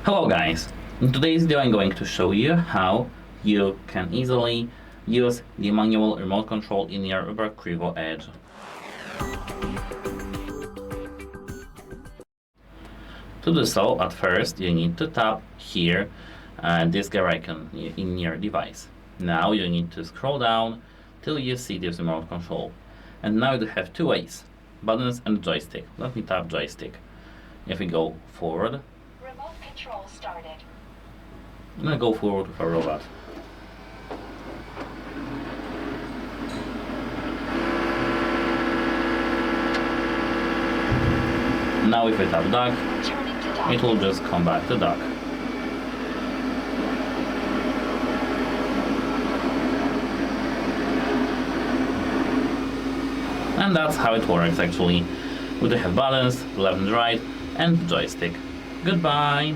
Hello guys, in today's video I'm going to show you how you can easily use the manual remote control in your ROBOROCK Qrevo Edge. To do so, at first you need to tap here this gear icon in your device. Now you need to scroll down till you see this remote control. And now you have two ways, buttons and joystick. Let me tap joystick. If we go forward, Remote control started. I'm gonna go forward with a robot. Now if we tap duck, Turning to dock. it will just come back to duck. And that's how it works actually. We do have buttons, left and right, and joystick. Goodbye!